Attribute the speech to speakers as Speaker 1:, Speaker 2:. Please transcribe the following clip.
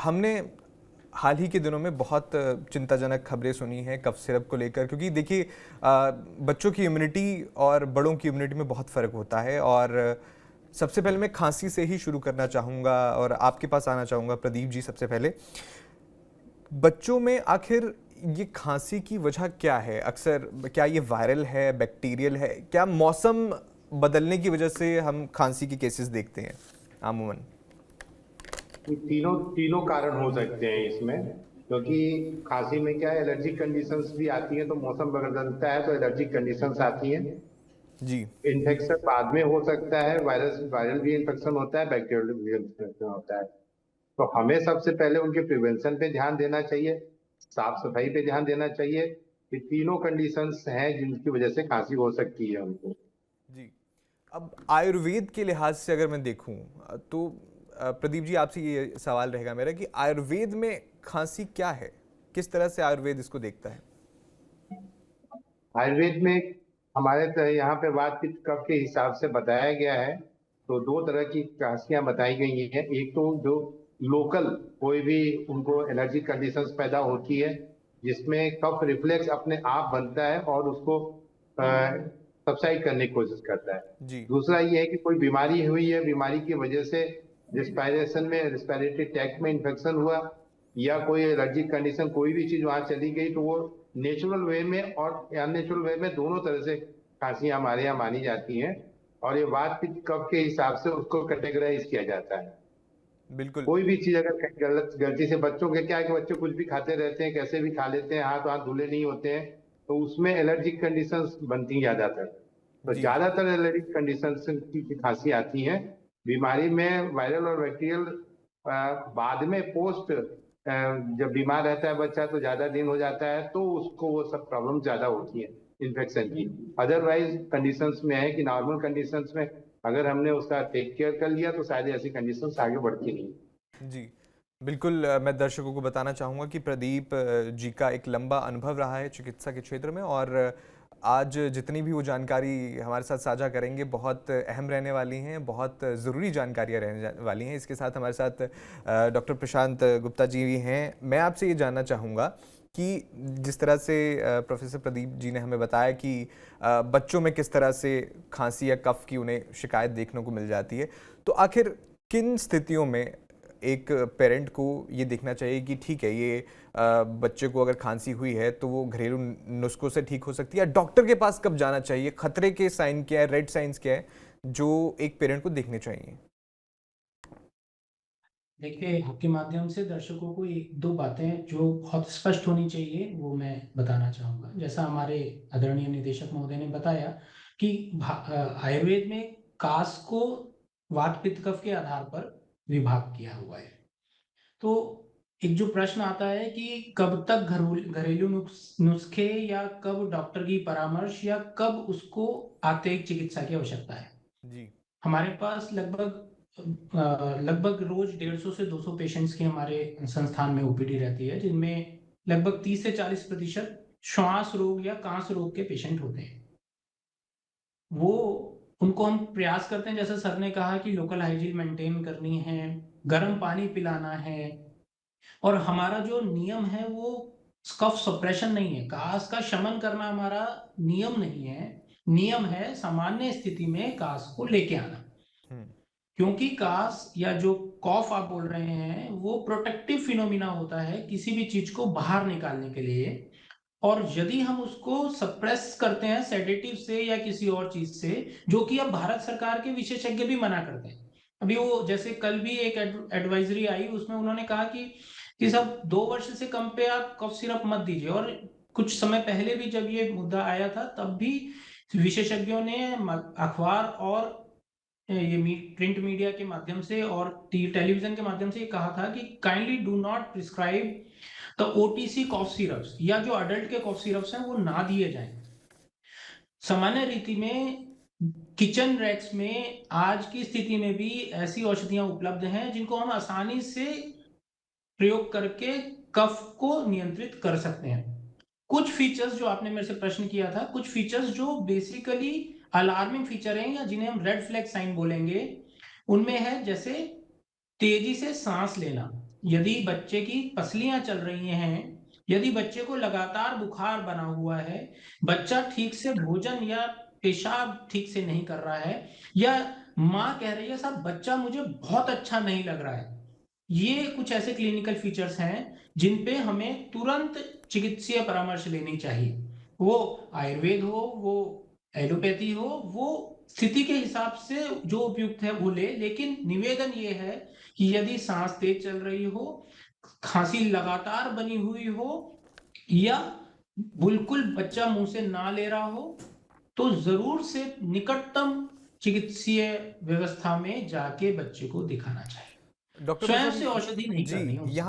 Speaker 1: हमने हाल ही के दिनों में बहुत चिंताजनक खबरें सुनी हैं कफ सिरप को लेकर, क्योंकि देखिए बच्चों की इम्यूनिटी और बड़ों की इम्यूनिटी में बहुत फ़र्क होता है। और सबसे पहले मैं खांसी से ही शुरू करना चाहूँगा और आपके पास आना चाहूँगा प्रदीप जी। सबसे पहले बच्चों में आखिर ये खांसी की वजह क्या है? अक्सर क्या ये वायरल है, बैक्टीरियल है? क्या मौसम बदलने की वजह से हम खांसी के केसेस देखते हैं आमूमन?
Speaker 2: ये तीनों तीनों कारण हो सकते हैं इसमें, क्योंकि खांसी में क्या है, एलर्जिक कंडीशंस भी आती है। तो मौसम बदलता है तो एलर्जिक कंडीशंस आती हैं।
Speaker 1: जी।
Speaker 2: इन्फेक्शन बाद में हो सकता है, वायरल भी इन्फेक्शन होता है, बैक्टीरियल भी इन्फेक्शन होता है। तो हमें सबसे पहले उनके प्रिवेंशन पे ध्यान देना चाहिए, साफ सफाई पे ध्यान देना चाहिए। ये तीनों कंडीशंस हैं जिनकी वजह से खांसी हो सकती है उनको।
Speaker 1: जी। अब आयुर्वेद के लिहाज से अगर मैं देखूं तो प्रदीप जी आपसे ये सवाल रहेगा मेरा कि आयुर्वेद में खांसी क्या है? किस तरह से आयुर्वेद इसको देखता है?
Speaker 2: आयुर्वेद में हमारे यहाँ पे वात पित्त कफ के हिसाब से बताया गया है। तो दो तरह की खांसियां बताई गई हैं। एक तो जो लोकल कोई भी उनको एलर्जी कंडीशंस पैदा होती है, जिसमें कफ रिफ्लेक्स अपने आप बनता है और उसको सबसाइड करने की कोशिश करता है।
Speaker 1: जी।
Speaker 2: दूसरा ये है कि कोई बीमारी हुई है, बीमारी की वजह से रिस्पायरेशन में, रिस्पायरेटरी ट्रैक्ट में इन्फेक्शन हुआ, या कोई एलर्जिक कंडीशन, कोई भी चीज वहां चली गई, तो वो नेचुरल वे में और अननेचुरल वे में दोनों तरह से खांसियां हमारे यहाँ मानी जाती हैं। और ये वात पित्त कफ के हिसाब से उसको कैटेगराइज किया जाता है।
Speaker 1: बिल्कुल।
Speaker 2: कोई भी चीज अगर गलत गलती से, बच्चों के क्या है कि बच्चे कुछ भी खाते रहते हैं, कैसे भी खा लेते हैं, हाथ हाथ धुले नहीं होते हैं, तो उसमें एलर्जिक कंडीशंस बनती हैं ज्यादातर। तो
Speaker 1: जी।
Speaker 2: ज्यादातर एलर्जिक कंडीशंस की खांसी आती है। बीमारी में वायरल और बैक्टीरियल बाद में पोस्ट, जब बीमार रहता है बच्चा तो ज्यादा दिन हो जाता है, तो उसको वो सब प्रॉब्लम ज्यादा होती है इन्फेक्शन की। अदरवाइज कंडीशंस में है कि नॉर्मल कंडीशंस में अगर हमने उसका टेक केयर कर लिया तो शायद ऐसी कंडीशंस आगे बढ़ती नहीं।
Speaker 1: जी। बिल्कुल। मैं दर्शकों को बताना चाहूँगा कि प्रदीप जी का एक लंबा अनुभव रहा है चिकित्सा के क्षेत्र में, और आज जितनी भी वो जानकारी हमारे साथ साझा करेंगे बहुत अहम रहने वाली हैं, बहुत ज़रूरी जानकारियाँ रहने वाली हैं। इसके साथ हमारे साथ डॉक्टर प्रशांत गुप्ता जी भी हैं। मैं आपसे ये जानना चाहूँगा कि जिस तरह से प्रोफेसर प्रदीप जी ने हमें बताया कि बच्चों में किस तरह से खांसी या कफ की उन्हें शिकायत देखने को मिल जाती है, तो आखिर किन स्थितियों में एक पेरेंट को ये देखना चाहिए कि ठीक है, ये बच्चे को अगर खांसी हुई है तो वो घरेलू नुस्खों से ठीक हो सकती है, या डॉक्टर के पास कब जाना चाहिए? खतरे के साइन क्या है, रेड साइंस क्या है जो एक पेरेंट को देखने चाहिए?
Speaker 3: देखिए, आपके माध्यम से दर्शकों को एक दो बातें जो बहुत स्पष्ट होनी चाहिए वो मैं बताना चाहूँगा। जैसा हमारे आदरणीय निदेशक महोदय ने बताया कि आयुर्वेद में कास को वात पित्त कफ के आधार पर विभाग किया हुआ है। तो एक जो प्रश्न आता है कि कब तक घरेलू नुस्खे या कब डॉक्टर की परामर्श या कब उसको आंतरिक चिकित्सा की आवश्यकता है।
Speaker 1: जी।
Speaker 3: हमारे पास लगभग रोज 150 से 200 पेशेंट्स की हमारे संस्थान में ओपीडी रहती है, जिनमें लगभग 30 से 40% श्वास रोग या कांस रोग के पेशेंट होते हैं। वो उनको हम प्रयास करते हैं, जैसे सर ने कहा कि लोकल हाइजीन मेंटेन करनी है, गर्म पानी पिलाना है, और हमारा जो नियम है वो कफ सप्रेशन नहीं है, कास का शमन करना हमारा नियम नहीं है। नियम है सामान्य स्थिति में कास को लेके आना।
Speaker 1: हम्म।
Speaker 3: क्योंकि कास या जो कॉफ आप बोल रहे हैं वो प्रोटेक्टिव फिनोमिना होता है किसी भी चीज को बाहर निकालने के लिए। और यदि हम उसको सप्रेस करते हैं सेडेटिव से या किसी और चीज से, जो कि अब भारत सरकार के विशेषज्ञ भी मना करते हैं। अभी वो जैसे कल भी एक एडवाइजरी आई, उसमें उन्होंने कहा कि सब 2 वर्ष से कम पे आप कफ सिरप मत दीजिए। और कुछ समय पहले भी जब ये मुद्दा आया था तब भी विशेषज्ञों ने अखबार और ये प्रिंट मीडिया के माध्यम से और टेलीविजन के माध्यम से ये कहा था कि kindly do not prescribe the OTC cough syrups, या जो अडल्ट के कॉफ सिरप्स हैं वो ना दिए जाएं। सामान्य रीति में किचन रैक्स में आज की स्थिति में भी ऐसी औषधियां उपलब्ध हैं जिनको हम आसानी से प्रयोग करके कफ को नियंत्रित कर सकते हैं। कुछ फीचर्स जो आपने मेरे से प्रश्न किया था, कुछ फीचर्स जो बेसिकली अलार्मिंग फीचर हैं या जिन्हें हम रेड फ्लैग साइन बोलेंगे, उनमें है जैसे तेजी से सांस लेना, यदि बच्चे की पसलियां चल रही हैं, यदि बच्चे को लगातार बुखार बना हुआ है, बच्चा ठीक से भोजन या पेशाब ठीक से नहीं कर रहा है, या माँ कह रही है साहब बच्चा मुझे बहुत अच्छा नहीं लग रहा है, ये कुछ ऐसे क्लिनिकल फीचर्स हैं जिन पे हमें तुरंत चिकित्सीय परामर्श लेनी चाहिए। वो आयुर्वेद हो, वो एलोपैथी हो, वो स्थिति के हिसाब से जो उपयुक्त है वो ले, लेकिन निवेदन ये है कि यदि सांस तेज चल रही हो, खांसी लगातार बनी हुई हो, या बिल्कुल बच्चा मुंह से ना ले रहा हो, तो जरूर से निकटतम चिकित्सीय व्यवस्था में जाके बच्चे को दिखाना चाहिए।
Speaker 1: डॉक्टर
Speaker 3: स्वयं
Speaker 1: प्रसन्न
Speaker 3: से औषधि नहीं
Speaker 1: जी,
Speaker 3: करनी है उससे।
Speaker 1: यहाँ